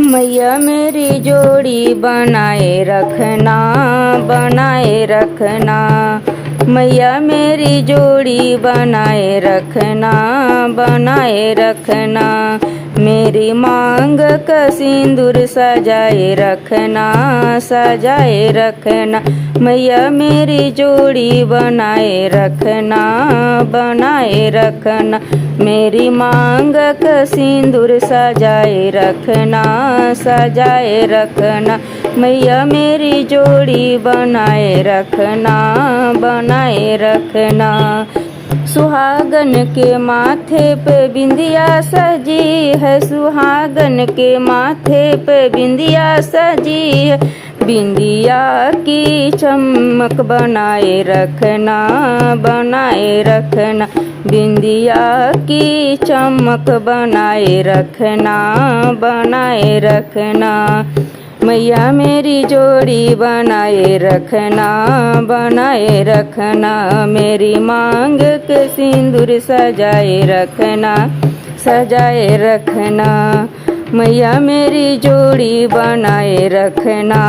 मैया मेरी जोड़ी बनाए रखना, बनाए रखना। मैया मेरी जोड़ी बनाए रखना, बनाए रखना। मेरी मांग का सिंदूर सजाए रखना, सजाए रखना। मैया मेरी जोड़ी बनाए रखना, बनाए रखना। मेरी मांग का सिंदूर सजाए रखना, सजाए रखना। मैया मेरी जोड़ी बनाए रखना, बनाए रखना। सुहागन के माथे पे बिंदिया सजी है, सुहागन के माथे पे बिंदिया सजी है। बिंदिया की चमक बनाए रखना, बनाए रखना। बिंदिया की चमक बनाए रखना, बनाए रखना। मैया मेरी जोड़ी बनाए रखना, बनाए रखना। मेरी मांग के सिंदूर सजाए रखना, सजाए रखना। मैया मेरी जोड़ी बनाए रखना,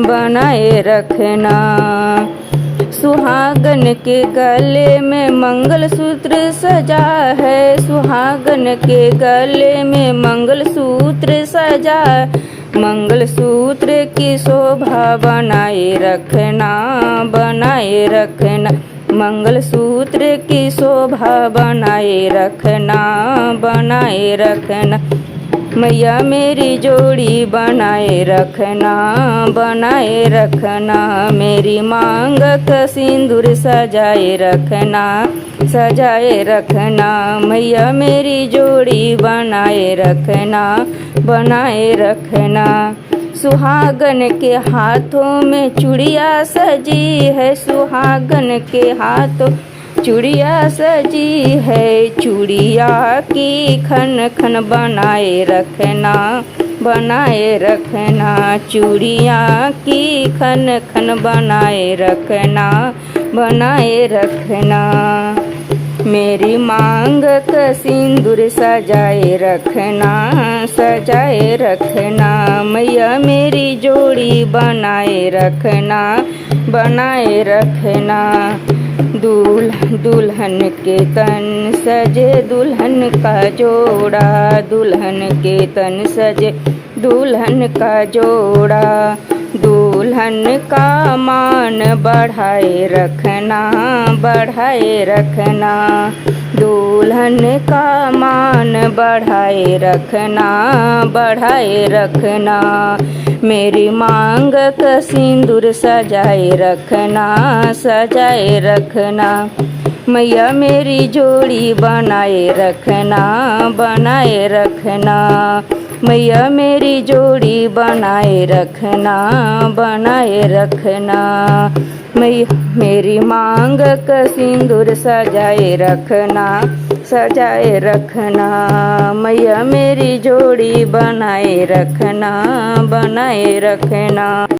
बनाए रखना। सुहागन के गले में मंगलसूत्र सजा है, सुहागन के गले में मंगलसूत्र सजा। मंगलसूत्र की शोभा बनाए रखना, बनाए रखना। मंगलसूत्र की शोभा बनाए रखना, बनाए रखना। मैया मेरी जोड़ी बनाए रखना, बनाए रखना। मेरी मांग का सिंदूर सजाए रखना, सजाए रखना। मैया मेरी जोड़ी बनाए रखना, बनाए रखना। सुहागन के हाथों में चूड़िया सजी है, सुहागन के हाथों चूड़िया सजी है। चूड़िया की खन खन बनाए रखना, बनाए रखना। चूड़िया की खन खन बनाए रखना, बनाए रखना। मेरी मांग का सिंदूर सजाए रखना, सजाए रखना। मैया मेरी जोड़ी बनाए रखना, बनाए रखना। दुल्हन के तन सजे दुल्हन का जोड़ा, दुल्हन के तन सजे दुल्हन का जोड़ा। दुल्हन का मान बढ़ाए रखना, बढ़ाए रखना। दुल्हन का मान बढ़ाए रखना, बढ़ाए रखना। मेरी मांग का सिंदूर सजाए रखना, सजाए रखना। मैया मेरी जोड़ी बनाए रखना, बनाए रखना। मैया मेरी जोड़ी बनाए रखना, बनाए रखना। मैया मेरी मांग का सिंदूर सजाए रखना, सजाए रखना। मैया मेरी जोड़ी बनाए रखना, बनाए रखना।